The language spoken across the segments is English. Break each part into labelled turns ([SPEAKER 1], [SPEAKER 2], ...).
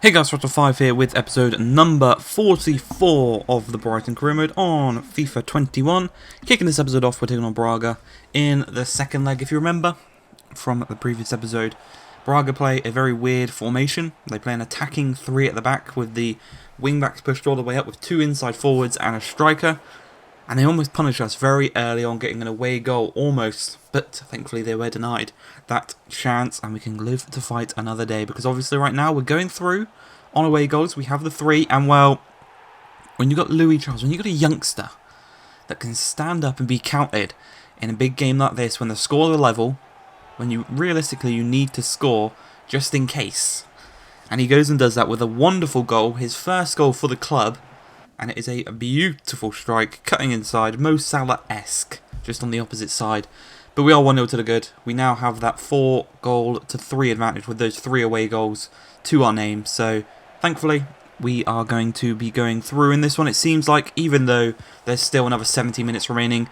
[SPEAKER 1] Hey guys, Throttle5 here with episode number 44 of the Brighton career mode on FIFA 21. Kicking this episode off, we're taking on Braga in the second leg. If you remember from the previous episode, Braga play a very weird formation. They play an attacking three at the back with the wing-backs pushed all the way up with two inside forwards and a striker. And they almost punished us very early on, getting an away goal, almost. But thankfully they were denied that chance, and we can live to fight another day. Because obviously right now we're going through on away goals. We have the three, and well, when you've got Louis Charles, when you've got a youngster that can stand up and be counted in a big game like this, when the scores are level, when you realistically you need to score just in case. And he goes and does that with a wonderful goal, his first goal for the club. And it is a beautiful strike, cutting inside, Mo Salah-esque, just on the opposite side. But we are 1-0 to the good. We now have that 4-3 advantage with those 3 away goals to our name. So, thankfully, we are going to be going through in this one. It seems like, even though there's still another 70 minutes remaining,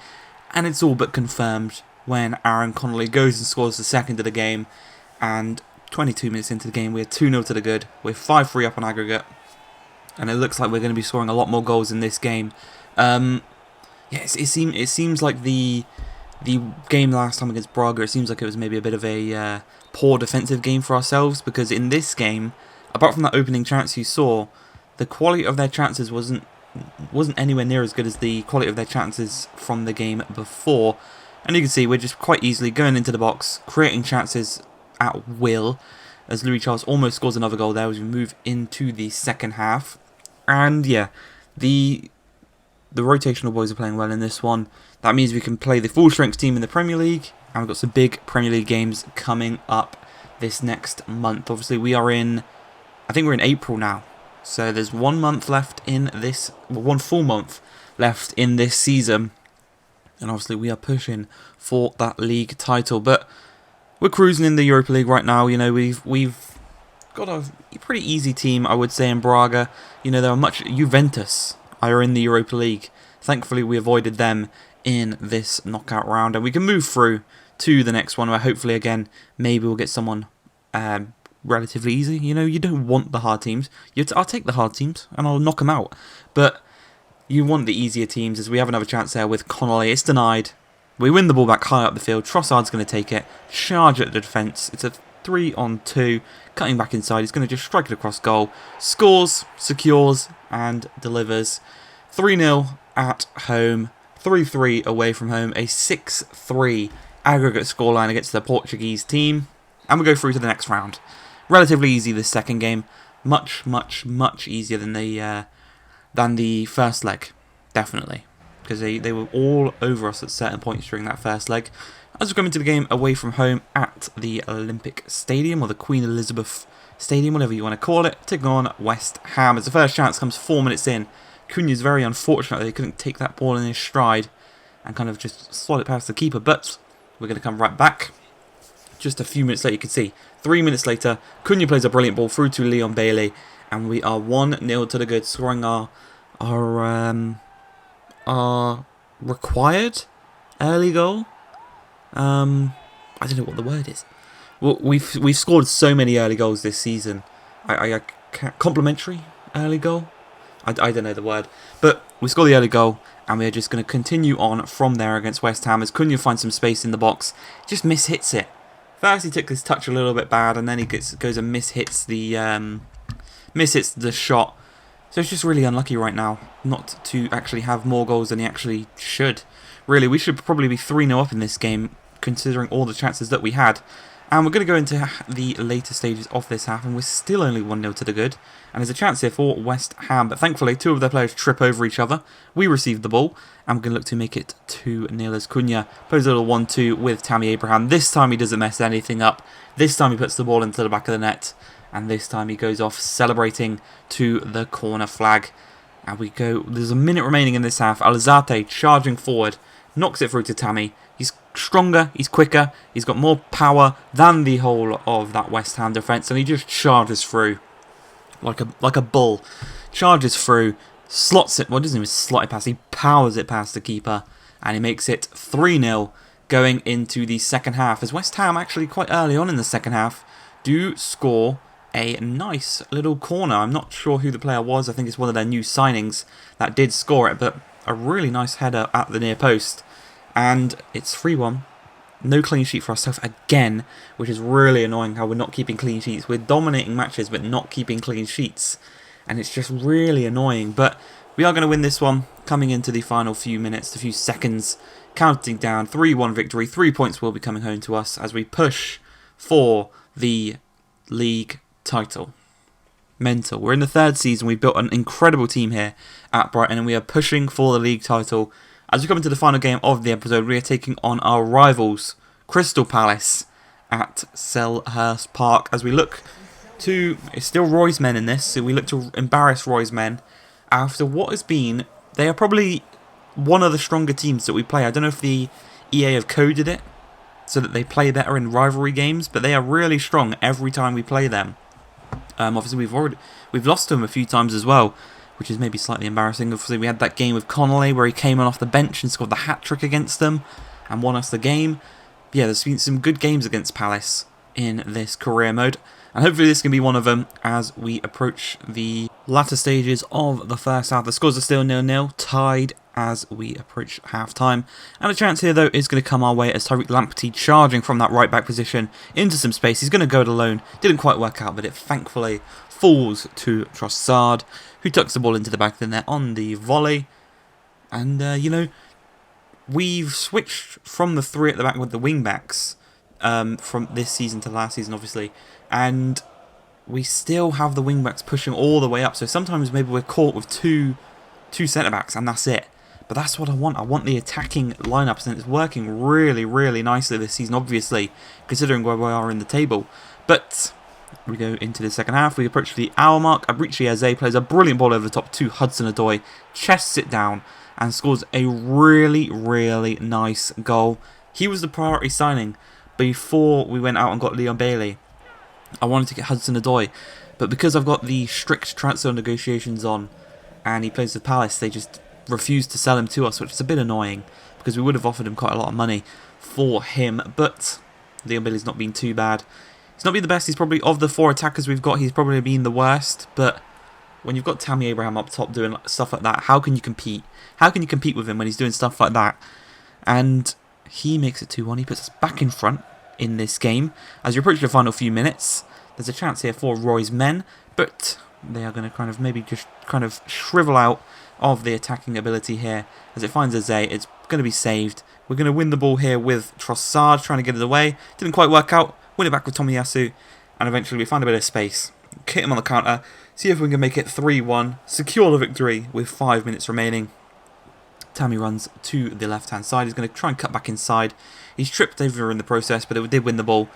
[SPEAKER 1] and it's all but confirmed when Aaron Connolly goes and scores the second of the game. And 22 minutes into the game, we're 2-0 to the good. We're 5-3 up on aggregate. And it looks like we're going to be scoring a lot more goals in this game. It seems like the game last time against Braga, it seems like it was maybe a bit of a poor defensive game for ourselves. Because in this game, apart from that opening chance you saw, the quality of their chances wasn't anywhere near as good as the quality of their chances from the game before. And you can see we're just quite easily going into the box, creating chances at will. As Louis Charles almost scores another goal there as we move into the second half. And yeah, the rotational boys are playing well in this one. That means we can play the full strength team in the Premier League. And we've got some big Premier League games coming up this next month. Obviously we are in, I think we're in April now. So there's 1 month left in this, well, 1 full month left in this season. And obviously we are pushing for that league title. But we're cruising in the Europa League right now. You know, we've got a pretty easy team, I would say, in Braga. You know, there are much Juventus are in the Europa League. Thankfully, we avoided them in this knockout round, and we can move through to the next one where hopefully, again, maybe we'll get someone relatively easy. You know, you don't want the hard teams. I'll take the hard teams and I'll knock them out, but you want the easier teams. As we have another chance there with Connolly, it's denied. We win the ball back high up the field. Trossard's going to take it, charge at the defence. It's a 3-on-2, cutting back inside. He's going to just strike it across goal. Scores, secures, and delivers. 3-0 at home, 3-3 away from home. A 6-3 aggregate scoreline against the Portuguese team. And we go through to the next round. Relatively easy this second game. Much easier than the first leg. Definitely. Because they were all over us at certain points during that first leg. As we come into the game away from home at the Olympic Stadium, or the Queen Elizabeth Stadium, whatever you want to call it, taking on West Ham. As the first chance comes 4 minutes in, Cunha's very unfortunate that he couldn't take that ball in his stride and kind of just slot it past the keeper, but we're going to come right back. Just a few minutes later, you can see, 3 minutes later, Cunha plays a brilliant ball through to Leon Bailey, and we are 1-0 to the good, scoring our required early goal. I don't know what the word is. Well, we've scored so many early goals this season. I can't, complimentary early goal. I don't know the word, but we scored the early goal, and we're just going to continue on from there against West Ham as Cunha finds some space in the box, just mishits it. First he took his touch a little bit bad, and then he goes and mishits the shot. So it's just really unlucky right now not to actually have more goals than he actually should. Really, we should probably be 3-0 up in this game, considering all the chances that we had. And we're going to go into the later stages of this half, and we're still only 1-0 to the good. And there's a chance here for West Ham, but thankfully 2 of their players trip over each other. We receive the ball, and we're going to look to make it 2-0 as Cunha plays a little 1-2 with Tammy Abraham. This time he doesn't mess anything up. This time he puts the ball into the back of the net. And this time he goes off celebrating to the corner flag. And we go, there's a minute remaining in this half. Alzate charging forward, knocks it through to Tammy. He's stronger, he's quicker, he's got more power than the whole of that West Ham defence. And he just charges through like a bull. Charges through, slots it, well, he doesn't even slot it past, he powers it past the keeper. And he makes it 3-0 going into the second half. As West Ham actually quite early on in the second half do score a nice little corner. I'm not sure who the player was. I think it's one of their new signings that did score it, but a really nice header at the near post. And it's 3-1. No clean sheet for ourselves again, which is really annoying how we're not keeping clean sheets. We're dominating matches but not keeping clean sheets. And it's just really annoying. But we are going to win this one coming into the final few minutes, the few seconds. Counting down, 3-1 victory. 3 points will be coming home to us as we push for the league title. Mental. We're in the 3rd season. We've built an incredible team here at Brighton and we are pushing for the league title. As we come into the final game of the episode, we are taking on our rivals, Crystal Palace, at Selhurst Park. As we look to... It's still Roy's men in this, so we look to embarrass Roy's men. After what has been... They are probably one of the stronger teams that we play. I don't know if the EA have coded it so that they play better in rivalry games, but they are really strong every time we play them. Obviously, we've lost to them a few times as well, which is maybe slightly embarrassing. Obviously, we had that game with Connolly where he came on off the bench and scored the hat-trick against them and won us the game. But yeah, there's been some good games against Palace in this career mode. And hopefully this can be one of them as we approach the latter stages of the first half. The scores are still 0-0, tied as we approach half-time. And a chance here, though, is going to come our way as Tyreek Lamptey charging from that right-back position into some space. He's going to go it alone. Didn't quite work out, but it thankfully falls to Trossard, who tucks the ball into the back of the net on the volley. And, you know, we've switched from the 3 at the back with the wing-backs from this season to last season, obviously. And we still have the wing-backs pushing all the way up. So sometimes maybe we're caught with two centre-backs and that's it. But that's what I want. I want the attacking lineups, and it's working really, really nicely this season, obviously, considering where we are in the table. But we go into the second half. We approach the hour mark. Abrici Eze plays a brilliant ball over the top to Hudson-Odoi, chests it down, and scores a really, really nice goal. He was the priority signing before we went out and got Leon Bailey. I wanted to get Hudson-Odoi, but because I've got the strict transfer negotiations on, and he plays with Palace, they just refused to sell him to us, which is a bit annoying because we would have offered him quite a lot of money for him. But Leon Bailey's not been too bad. He's not been the best. He's probably, of the 4 attackers we've got, he's probably been the worst. But when you've got Tammy Abraham up top doing stuff like that, how can you compete? How can you compete with him when he's doing stuff like that? And he makes it 2-1. He puts us back in front in this game. As you approach the final few minutes, there's a chance here for Roy's men, but they are going to kind of maybe just kind of shrivel out of the attacking ability here as it finds Eze. It's going to be saved. We're going to win the ball here with Trossard trying to get it away. Didn't quite work out. Win it back with Tomiyasu, and eventually we find a bit of space. Hit him on the counter. See if we can make it 3-1. Secure the victory with 5 minutes remaining. Tammy runs to the left-hand side. He's going to try and cut back inside. He's tripped over in the process, but it did win the ball.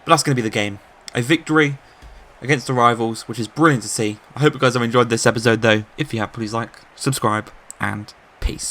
[SPEAKER 1] But that's going to be the game. A victory against the rivals, which is brilliant to see. I hope you guys have enjoyed this episode, though. If you have, please like, subscribe, and peace.